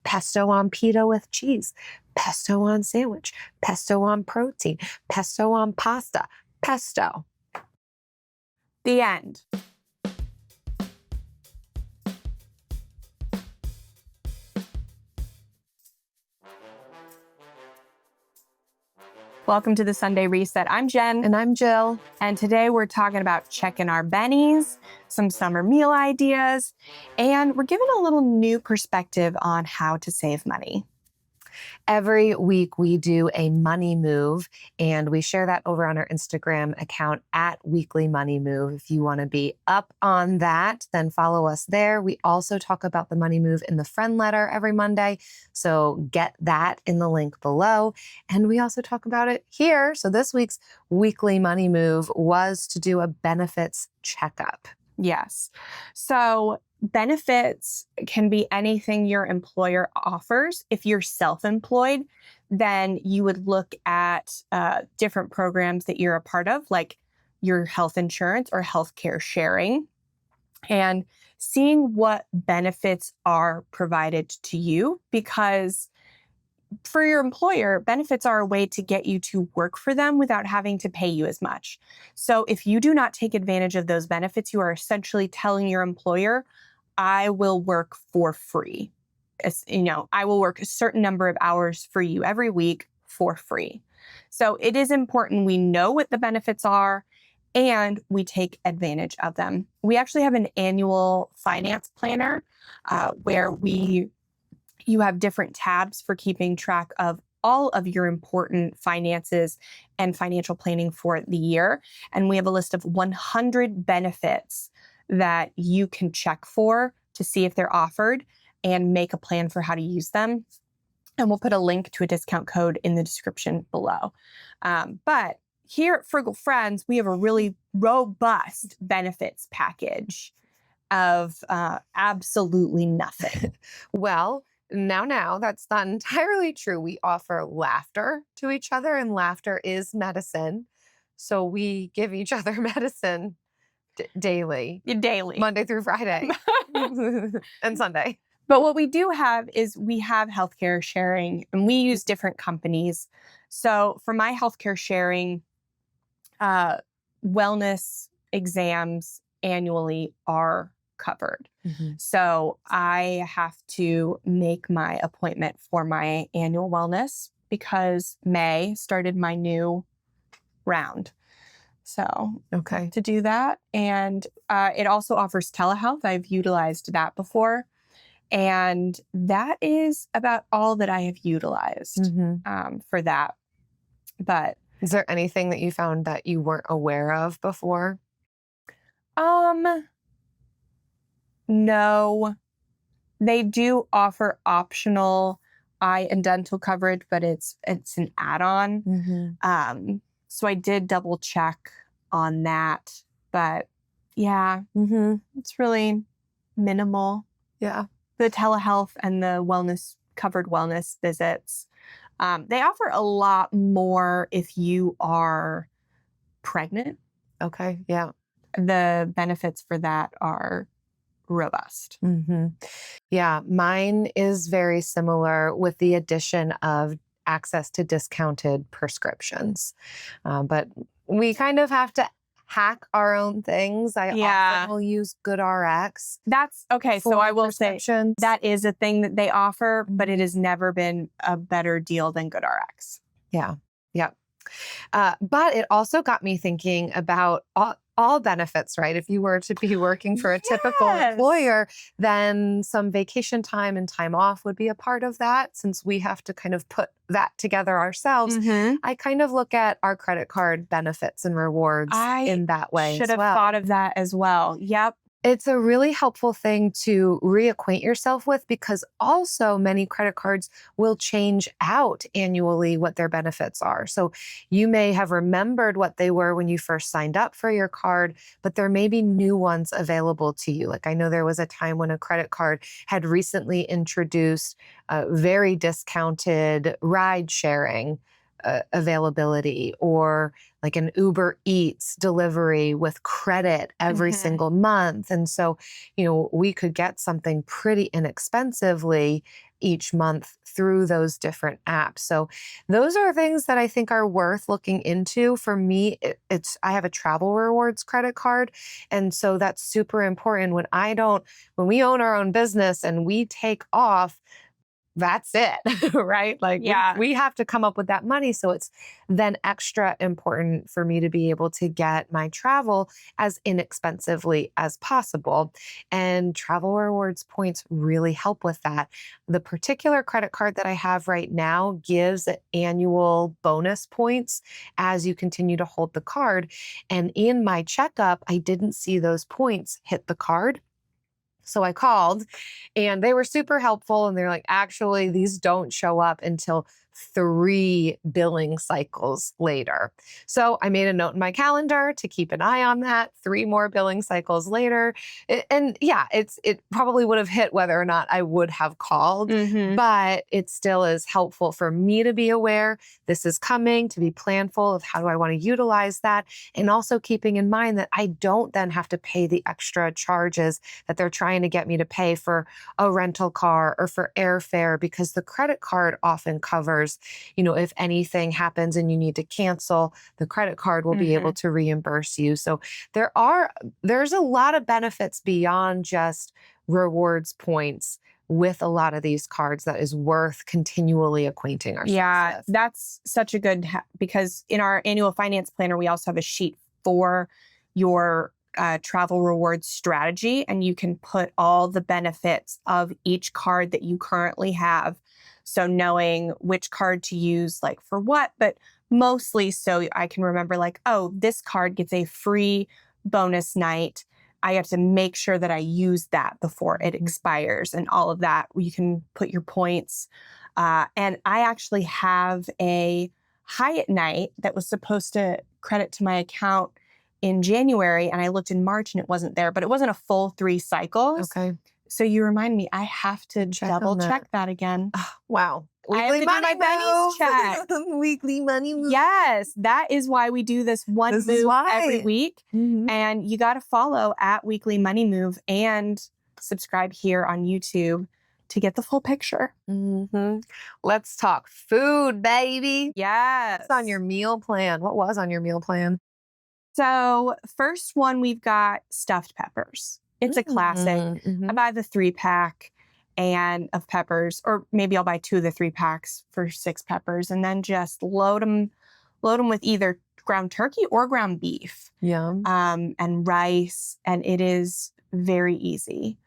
pesto on pita with cheese, pesto on sandwich, pesto on protein, pesto on pasta, pesto. The end. Welcome to the Sunday Reset. I'm Jen. And I'm Jill. And today we're talking about checking our bennies, some summer meal ideas, and we're giving a little new perspective on how to save money. Every week we do a money move, and we share that over on our Instagram account at Weekly Money Move. If you want to be up on that, then follow us there. We also talk about the money move in the friend letter every Monday, so get that in the link below. And we also talk about it here. So this week's Weekly Money Move was to do a benefits checkup. Yes. So benefits can be anything your employer offers. If you're self-employed, then you would look at different programs that you're a part of, like your health insurance or healthcare sharing, and seeing what benefits are provided to you. Because for your employer, benefits are a way to get you to work for them without having to pay you as much. So if you do not take advantage of those benefits, you are essentially telling your employer, I will work for free. I will work a certain number of hours for you every week for free. So it is important we know what the benefits are and we take advantage of them. We actually have an annual finance planner where you have different tabs for keeping track of all of your important finances and financial planning for the year. And we have a list of 100 benefits that you can check for to see if they're offered and make a plan for how to use them. And we'll put a link to a discount code in the description below. But here at Frugal Friends, we have a really robust benefits package of absolutely nothing. Well, now, that's not entirely true. We offer laughter to each other, and laughter is medicine. So we give each other medicine daily. Daily. Monday through Friday. And Sunday. But what we do have is we have healthcare sharing, and we use different companies. So for my healthcare sharing, wellness exams annually are covered. Mm-hmm. So I have to make my appointment for my annual wellness because May started my new round. So to do that. And it also offers telehealth. I've utilized that before. And that is about all that I have utilized for that. But is there anything that you found that you weren't aware of before? No, they do offer optional eye and dental coverage, but it's an add-on. Mm-hmm. So I did double check on that, but yeah, it's really minimal. Yeah. The telehealth and the covered wellness visits. They offer a lot more if you are pregnant. Okay. Yeah. The benefits for that are robust. Mm-hmm. Yeah, mine is very similar with the addition of access to discounted prescriptions. But we kind of have to hack our own things. I often will use GoodRx. That's okay. So I will say that is a thing that they offer, but it has never been a better deal than GoodRx. Yeah. Yeah. But it also got me thinking about all benefits, right? If you were to be working for a typical employer, then some vacation time and time off would be a part of that. Since we have to kind of put that together ourselves, I kind of look at our credit card benefits and rewards in that way. Should have thought of that as well. Yep. It's a really helpful thing to reacquaint yourself with because also many credit cards will change out annually what their benefits are. So you may have remembered what they were when you first signed up for your card, but there may be new ones available to you. Like I know there was a time when a credit card had recently introduced very discounted ride sharing availability, or like an Uber Eats delivery with credit every single month. And so, we could get something pretty inexpensively each month through those different apps. So those are things that I think are worth looking into. For me, I have a travel rewards credit card. And so that's super important. When we own our own business and we take off, that's it, right? Like we have to come up with that money. So it's then extra important for me to be able to get my travel as inexpensively as possible. And travel rewards points really help with that. The particular credit card that I have right now gives annual bonus points as you continue to hold the card. And in my checkup, I didn't see those points hit the card. So I called and they were super helpful. And they're like, actually, these don't show up until 3 billing cycles later. So I made a note in my calendar to keep an eye on that. 3 more billing cycles later. It probably would have hit whether or not I would have called, but it still is helpful for me to be aware this is coming, to be planful of how do I want to utilize that. And also keeping in mind that I don't then have to pay the extra charges that they're trying to get me to pay for a rental car or for airfare, because the credit card often covers, if anything happens and you need to cancel, the credit card will be able to reimburse you. So there's a lot of benefits beyond just rewards points with a lot of these cards that is worth continually acquainting ourselves with. That's such a good, because in our annual finance planner, we also have a sheet for your travel rewards strategy, and you can put all the benefits of each card that you currently have. So knowing which card to use, like for what, but mostly so I can remember like, oh, this card gets a free bonus night. I have to make sure that I use that before it expires, and all of that. You can put your points. And I actually have a Hyatt night that was supposed to credit to my account in January, and I looked in March and it wasn't there, but it wasn't a full 3 cycles. Okay. So you remind me, I have to double check that again. Oh, wow. Weekly money move. Check. Weekly money move. Yes, that is why we do this move every week. And you got to follow at Weekly Money Move and subscribe here on YouTube to get the full picture. Let's talk food, baby. Yes. What's on your meal plan? What was on your meal plan? So first one, we've got stuffed peppers. It's a classic. I buy the 3-pack of peppers, or maybe I'll buy 2 of the 3 packs for 6 peppers, and then just load them with either ground turkey or ground beef. And rice, and it is very easy.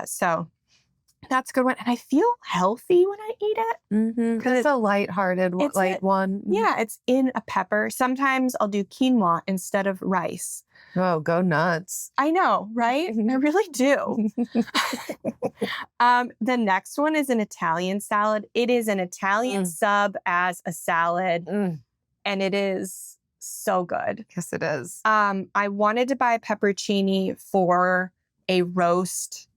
So that's a good one. And I feel healthy when I eat it. Because it's a light-hearted, light one. Yeah, it's in a pepper. Sometimes I'll do quinoa instead of rice. Oh, go nuts. I know, right? I really do. The next one is an Italian salad. It is an Italian sub as a salad, and it is so good. Yes, it is. I wanted to buy a pepperoncini for a roast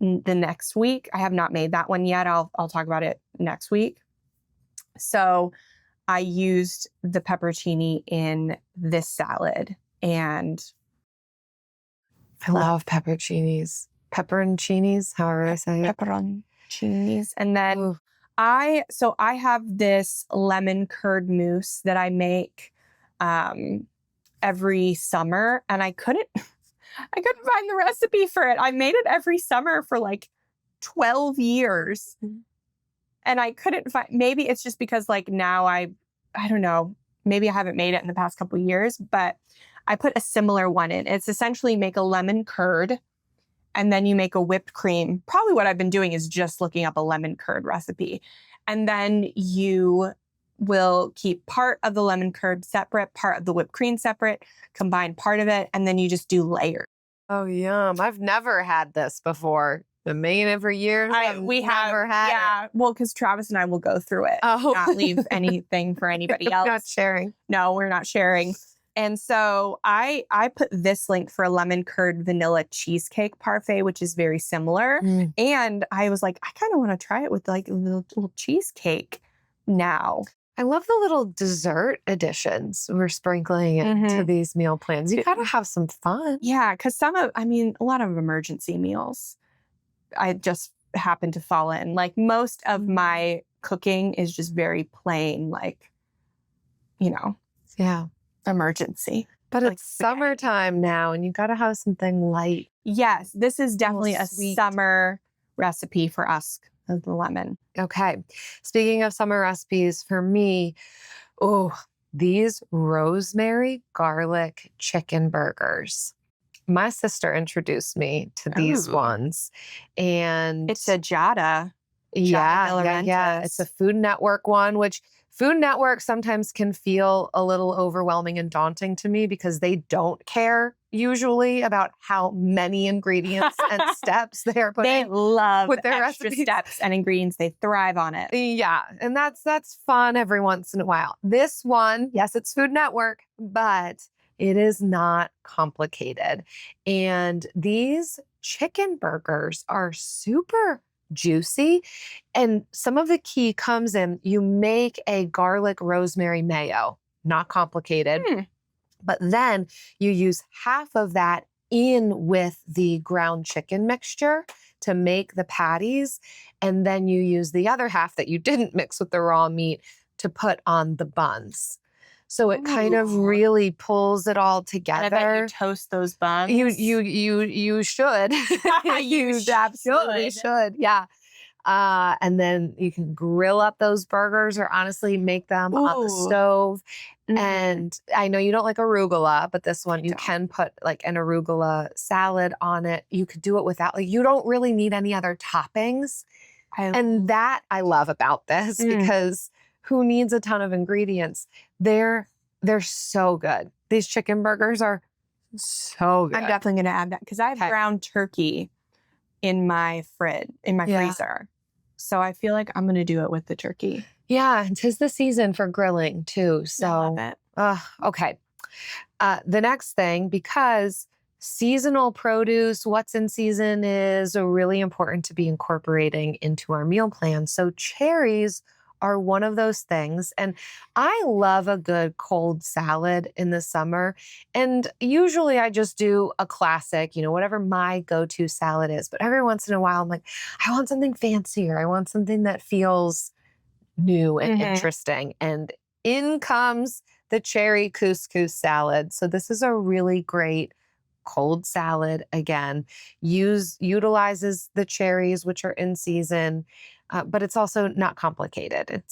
the next week. I have not made that one yet. I'll talk about it next week. So I used the pepperoncini in this salad, and I love pepperoncinis. Pepperoncinis, however I say it. Pepperoncinis. And then I have this lemon curd mousse that I make every summer, and I couldn't find the recipe for it. I made it every summer for like 12 years. And I couldn't find, maybe it's just because like now I don't know, maybe I haven't made it in the past couple of years, but I put a similar one in. It's essentially make a lemon curd, and then you make a whipped cream. Probably what I've been doing is just looking up a lemon curd recipe. And then you will keep part of the lemon curd separate, part of the whipped cream separate, combine part of it, and then you just do layers. Oh, yum. I've never had this before. Been making it for years. We have never had it. Well, because Travis and I will go through it. Not leave anything for anybody else. Not sharing. No, we're not sharing. And so I put this link for a lemon curd vanilla cheesecake parfait, which is very similar. And I was like, I kind of want to try it with like a little cheesecake now. I love the little dessert additions we're sprinkling into these meal plans. You got to have some fun. Yeah, because a lot of emergency meals, I just happen to fall in. Like most of my cooking is just very plain, like, Yeah. emergency. But Like it's summertime now, and you got to have something light. Yes, this is definitely a sweet. summer recipe for us, the lemon. Okay. Speaking of summer recipes, for me, these rosemary garlic chicken burgers. My sister introduced me to these ones, and It's a Jada. Yeah. It's a Food Network one, which Food Network sometimes can feel a little overwhelming and daunting to me because they don't care usually about how many ingredients and steps they are putting. They love with their extra recipes. steps and ingredients. They thrive on it. Yeah, and that's fun every once in a while. This one, yes, it's Food Network, but it is not complicated. And these chicken burgers are super juicy. And some of the key comes in, you make a garlic rosemary mayo, not complicated. But then you use half of that in with the ground chicken mixture to make the patties. And then you use the other half that you didn't mix with the raw meat to put on the buns. So it kind of really pulls it all together. And I bet you toast those buns. You should. You absolutely should. Yeah. And then you can grill up those burgers or honestly make them on the stove. And I know you don't like arugula, but this one you can put like an arugula salad on it. You could do it without, like, you don't really need any other toppings. And that I love about this because who needs a ton of ingredients? They're so good. These chicken burgers are so good. I'm definitely going to add that because I have ground turkey in my freezer. So I feel like I'm going to do it with the turkey. Yeah, 'tis the season for grilling too. So, I love it. Okay. The next thing, because seasonal produce, what's in season is really important to be incorporating into our meal plan. So cherries are one of those things. And I love a good cold salad in the summer. And usually I just do a classic, whatever my go-to salad is. But every once in a while, I'm like, I want something fancier. I want something that feels new and interesting. And in comes the cherry couscous salad. So this is a really great cold salad. Again, utilizes the cherries, which are in season. But it's also not complicated.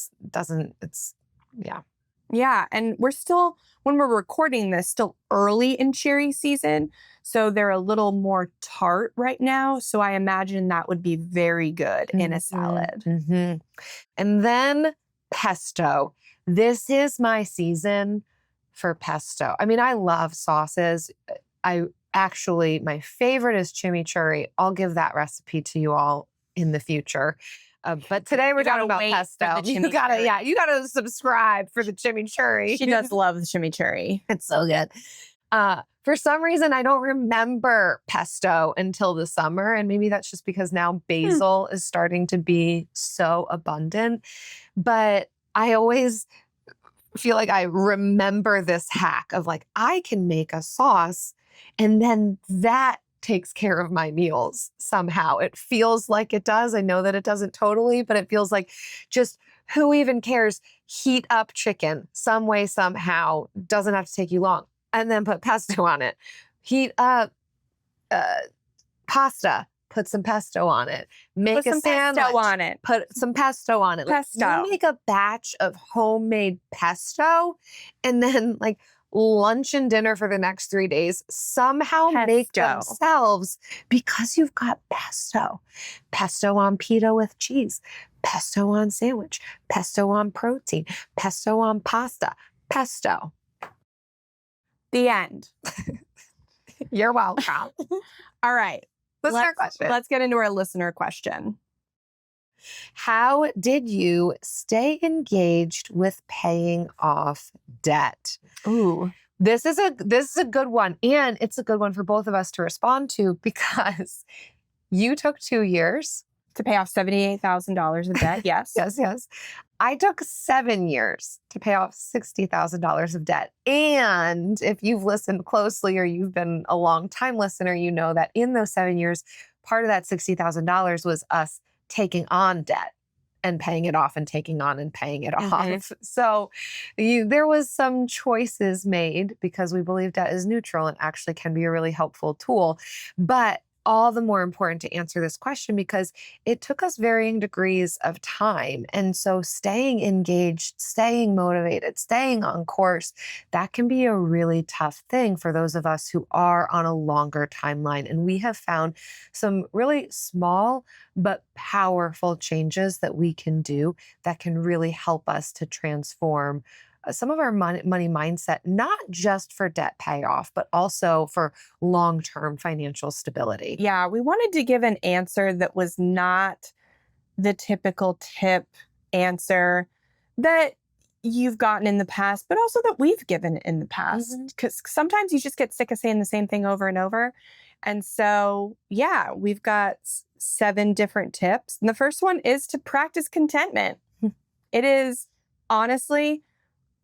Yeah. And we're still, when we're recording this, still early in cherry season. So they're a little more tart right now. So I imagine that would be very good in a salad. And then pesto. This is my season for pesto. I mean, I love sauces. My favorite is chimichurri. I'll give that recipe to you all in the future. But today we're talking about pesto. You gotta subscribe for the chimichurri. She does love the chimichurri. It's so good. For some reason, I don't remember pesto until the summer. And maybe that's just because now basil is starting to be so abundant. But I always feel like I remember this hack of like, I can make a sauce and then that takes care of my meals somehow. It feels like it does. I know that it doesn't totally, but it feels like just who even cares? Heat up chicken some way, somehow. Doesn't have to take you long. And then put pesto on it. Heat up pasta. Put some pesto on it. Make a sandwich. Pesto on it. Put some pesto on it. Pesto. You make a batch of homemade pesto and then like lunch and dinner for the next 3 days somehow make themselves because you've got pesto. Pesto on pita with cheese. Pesto on sandwich. Pesto on protein. Pesto on pasta. Pesto. The end. You're welcome. All right. Listener question. Let's get into our listener question. How did you stay engaged with paying off debt? Ooh. This is a good one. And it's a good one for both of us to respond to because you took 2 years to pay off $78,000 of debt. Yes. Yes. I took 7 years to pay off $60,000 of debt. And if you've listened closely or you've been a long time listener, you know that in those 7 years, part of that $60,000 was us taking on debt and paying it off and taking on and paying it off. So there was some choices made because we believe debt is neutral and actually can be a really helpful tool. But all the more important to answer this question because it took us varying degrees of time. And so staying engaged, staying motivated, staying on course, that can be a really tough thing for those of us who are on a longer timeline. And we have found some really small but powerful changes that we can do that can really help us to transform some of our money mindset, not just for debt payoff, but also for long-term financial stability. Yeah, we wanted to give an answer that was not the typical tip answer that you've gotten in the past, but also that we've given in the past. Because sometimes you just get sick of saying the same thing over and over. And so, yeah, we've got 7 different tips. And the first one is to practice contentment. It is honestly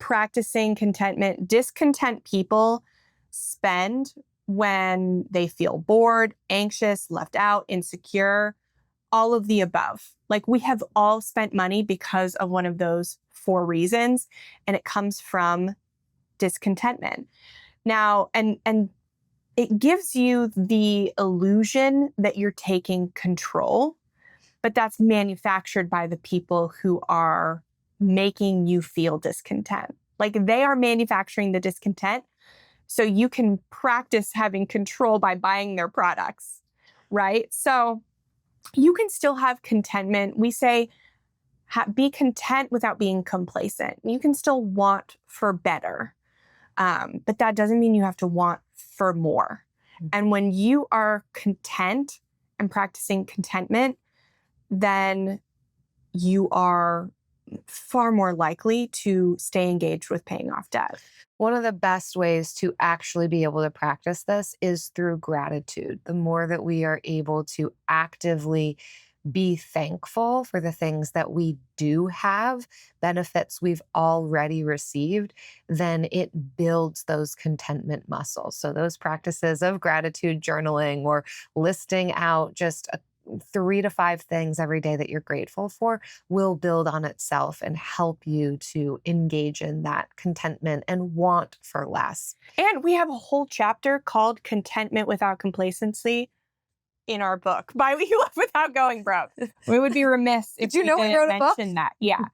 practicing contentment. Discontent people spend when they feel bored, anxious, left out, insecure, all of the above. Like we have all spent money because of one of those 4 reasons, and it comes from discontentment. Now, and it gives you the illusion that you're taking control, but that's manufactured by the people who are making you feel discontent. Like they are manufacturing the discontent so you can practice having control by buying their products, right? So you can still have contentment. We say be content without being complacent. You can still want for better, but that doesn't mean you have to want for more. And when you are content and practicing contentment, then you are far more likely to stay engaged with paying off debt. One of the best ways to actually be able to practice this is through gratitude. The more that we are able to actively be thankful for the things that we do have, benefits we've already received, then it builds those contentment muscles. So those practices of gratitude journaling or listing out just 3 to 5 things every day that you're grateful for will build on itself and help you to engage in that contentment and want for less. And we have a whole chapter called Contentment Without Complacency in our book, Buy What You Love Without Going Broke. We would be remiss if Did you know we we didn't wrote a book? mention that. Yeah,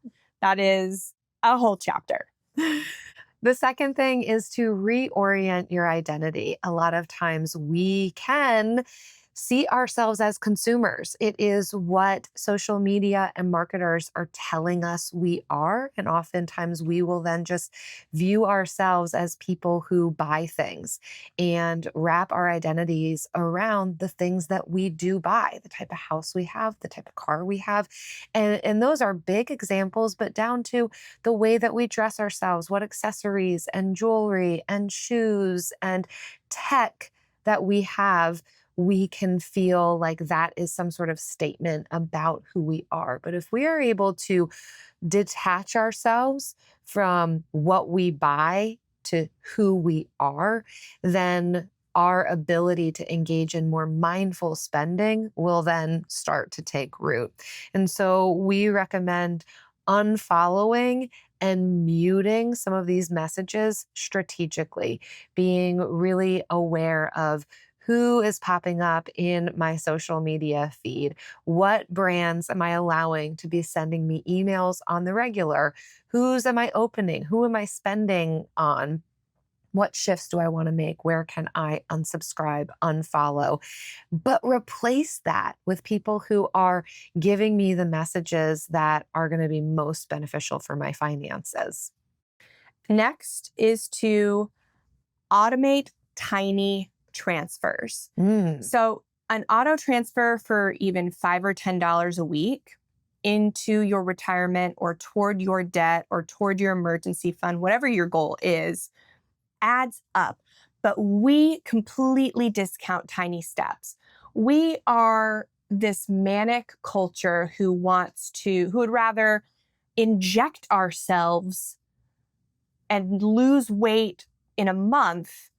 that is a whole chapter. The second thing is to reorient your identity. A lot of times we can see ourselves as consumers. It is what social media and marketers are telling us we are. And oftentimes we will then just view ourselves as people who buy things and wrap our identities around the things that we do buy, the type of house we have, the type of car we have. And those are big examples, but down to the way that we dress ourselves, what accessories and jewelry and shoes and tech that we have, we can feel like that is some sort of statement about who we are. But if we are able to detach ourselves from what we buy to who we are, then our ability to engage in more mindful spending will then start to take root. And so we recommend unfollowing and muting some of these messages strategically, being really aware of who is popping up in my social media feed? What brands am I allowing to be sending me emails on the regular? Whose am I opening? Who am I spending on? What shifts do I want to make? Where can I unsubscribe, unfollow? But replace that with people who are giving me the messages that are going to be most beneficial for my finances. Next is to automate tiny transfers. So an auto transfer for even $5 or $10 a week into your retirement or toward your debt or toward your emergency fund, whatever your goal is, adds up. But we completely discount tiny steps. We are this manic culture who would rather inject ourselves and lose weight in a month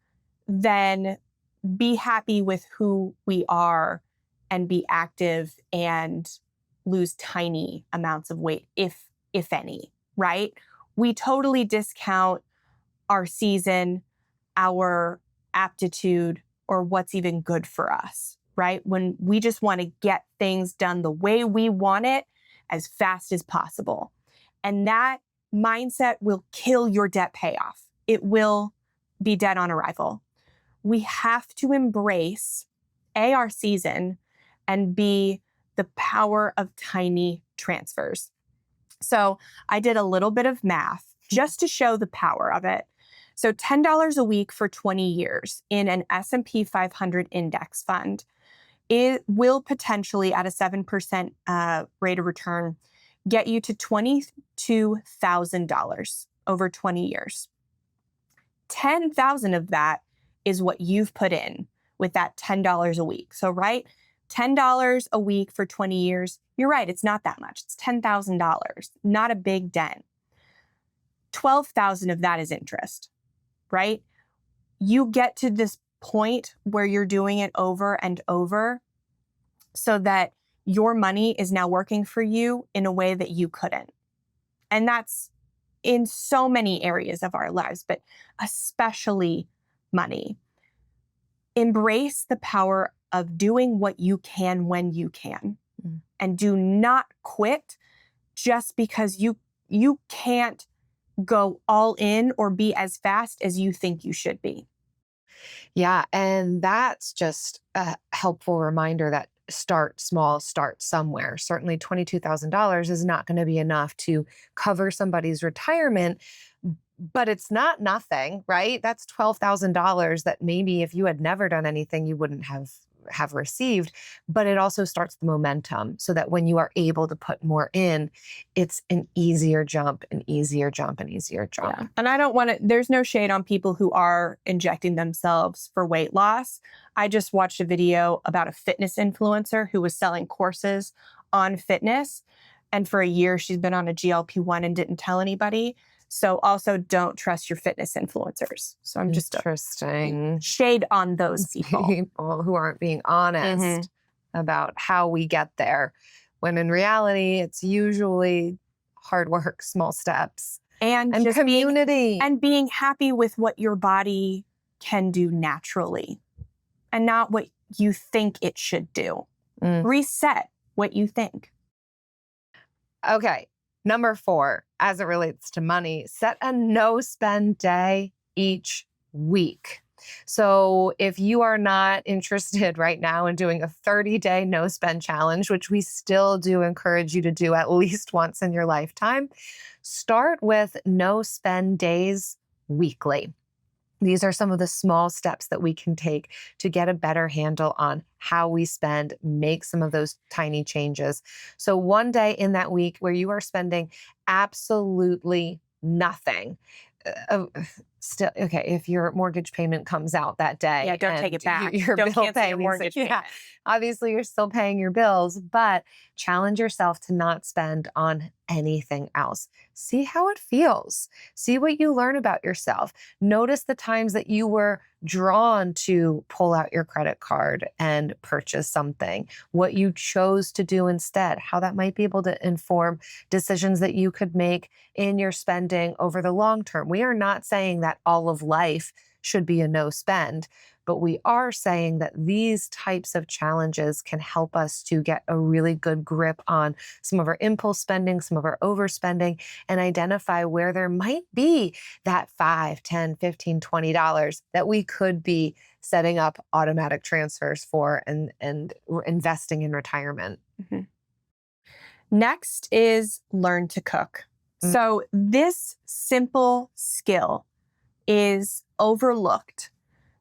than be happy with who we are and be active and lose tiny amounts of weight, if any, right? We totally discount our season, our aptitude, or what's even good for us, right? When we just want to get things done the way we want it as fast as possible. And that mindset will kill your debt payoff. It will be dead on arrival. We have to embrace our season and B, the power of tiny transfers. So I did a little bit of math just to show the power of it. So $10 a week for 20 years in an S&P 500 index fund, it will potentially, at a 7% rate of return, get you to $22,000 over 20 years. $10,000 of that is what you've put in with that $10 a week. So, right, $10 a week for 20 years, you're right, it's not that much. It's $10,000, not a big dent. $12,000 of that is interest, right? You get to this point where you're doing it over and over so that your money is now working for you in a way that you couldn't. And that's in so many areas of our lives, but especially money. Embrace the power of doing what you can when you can. And do not quit just because you can't go all in or be as fast as you think you should be. Yeah. And that's just a helpful reminder that start small, start somewhere. Certainly $22,000 is not going to be enough to cover somebody's retirement, but it's not nothing, right? That's $12,000 that maybe if you had never done anything, you wouldn't have received, but it also starts the momentum so that when you are able to put more in, it's an easier jump, an easier jump, an easier jump. Yeah. And I don't want to, there's no shade on people who are injecting themselves for weight loss. I just watched a video about a fitness influencer who was selling courses on fitness. And for a year, she's been on a GLP-1 and didn't tell anybody. So also don't trust your fitness influencers. So I'm just interesting shade on those people who aren't being honest about how we get there, when in reality, it's usually hard work, small steps, and just community, and being happy with what your body can do naturally and not what you think it should do. Reset what you think. Okay. Number 4, as it relates to money, set a no-spend day each week. So if you are not interested right now in doing a 30-day no-spend challenge, which we still do encourage you to do at least once in your lifetime, start with no-spend days weekly. These are some of the small steps that we can take to get a better handle on how we spend, make some of those tiny changes. So one day in that week where you are spending absolutely nothing. Still, okay, if your mortgage payment comes out that day. Yeah, don't take it back. Your don't bill cancel your mortgage payment. Obviously, you're still paying your bills, but challenge yourself to not spend on anything else. See how it feels. See what you learn about yourself. Notice the times that you were drawn to pull out your credit card and purchase something, what you chose to do instead, how that might be able to inform decisions that you could make in your spending over the long term. We are not saying that all of life should be a no spend, but we are saying that these types of challenges can help us to get a really good grip on some of our impulse spending, some of our overspending, and identify where there might be that $5, $10, $15, $20 that we could be setting up automatic transfers for and investing in retirement. Next is learn to cook. So this simple skill is overlooked.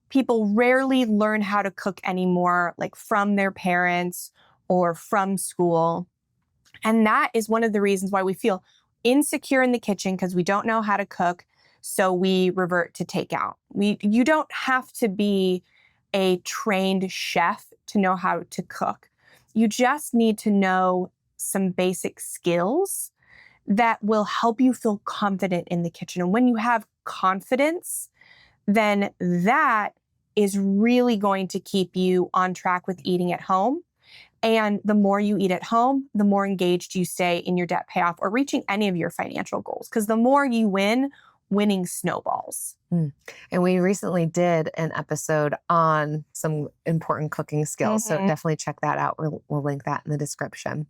People rarely learn how to cook anymore, like from their parents or from school. And that is one of the reasons why we feel insecure in the kitchen, because we don't know how to cook. So we revert to takeout. You don't have to be a trained chef to know how to cook. You just need to know some basic skills that will help you feel confident in the kitchen. And when you have confidence, then that is really going to keep you on track with eating at home. And the more you eat at home, the more engaged you stay in your debt payoff or reaching any of your financial goals. Because the more you win, winning snowballs. And we recently did an episode on some important cooking skills. So definitely check that out. We'll link that in the description.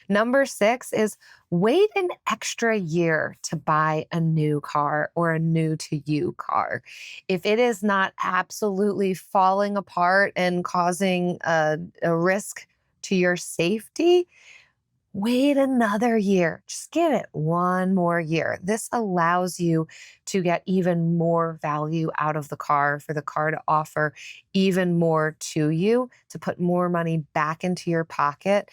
Number 6 is wait an extra year to buy a new car or a new to you car. If it is not absolutely falling apart and causing a risk to your safety, wait another year. Just give it one more year. This allows you to get even more value out of the car, for the car to offer even more to you, to put more money back into your pocket.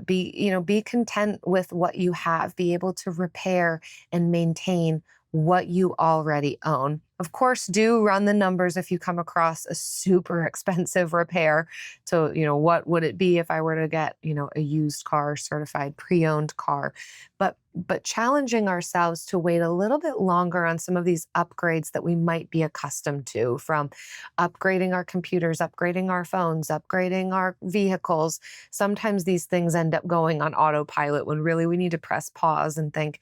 Be content with what you have. Be able to repair and maintain what you already own. Of course, do run the numbers if you come across a super expensive repair. So, what would it be if I were to get, a used car, certified pre-owned car? But challenging ourselves to wait a little bit longer on some of these upgrades that we might be accustomed to, from upgrading our computers, upgrading our phones, upgrading our vehicles. Sometimes these things end up going on autopilot when really we need to press pause and think,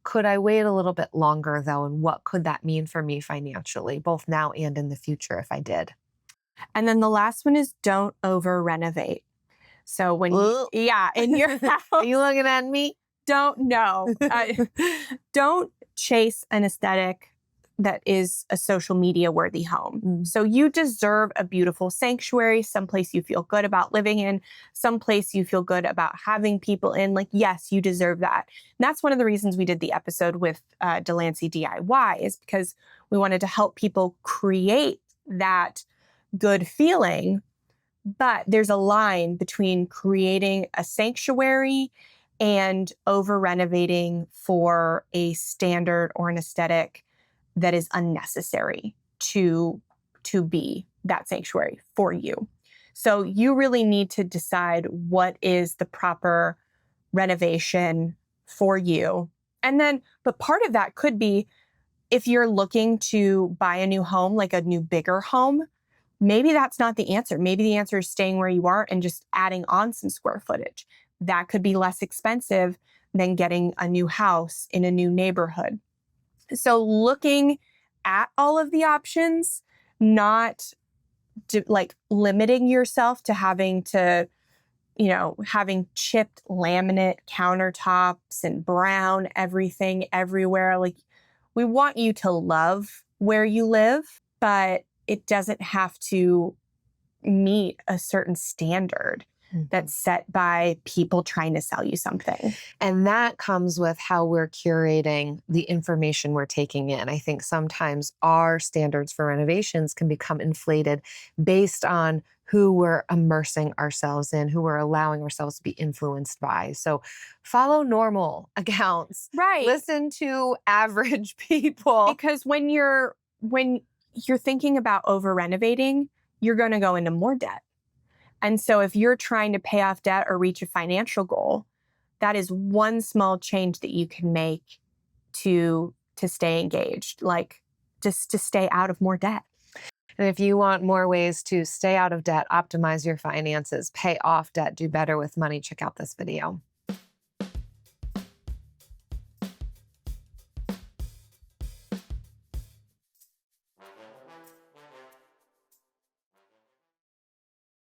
could I wait a little bit longer though? And what could that mean for me financially, both now and in the future if I did? And then the last one is don't over-renovate. So when in your house. Are you looking at me? Don't chase an aesthetic that is a social media worthy home. So you deserve a beautiful sanctuary, someplace you feel good about living in, someplace you feel good about having people in. Like, yes, you deserve that. And that's one of the reasons we did the episode with Delancey DIY, is because we wanted to help people create that good feeling. But there's a line between creating a sanctuary and over-renovating for a standard or an aesthetic that is unnecessary to be that sanctuary for you. So you really need to decide what is the proper renovation for you. And then, but part of that could be, if you're looking to buy a new home, like a new, bigger home, maybe that's not the answer. Maybe the answer is staying where you are and just adding on some square footage. That could be less expensive than getting a new house in a new neighborhood. So looking at all of the options, not limiting yourself to having chipped laminate countertops and brown everything everywhere. Like, we want you to love where you live, but it doesn't have to meet a certain standard that's set by people trying to sell you something. And that comes with how we're curating the information we're taking in. I think sometimes our standards for renovations can become inflated based on who we're immersing ourselves in, who we're allowing ourselves to be influenced by. So follow normal accounts. Right. Listen to average people. Because when you're thinking about over-renovating, you're going to go into more debt. And so if you're trying to pay off debt or reach a financial goal, that is one small change that you can make to stay engaged, like just to stay out of more debt. And if you want more ways to stay out of debt, optimize your finances, pay off debt, do better with money, check out this video.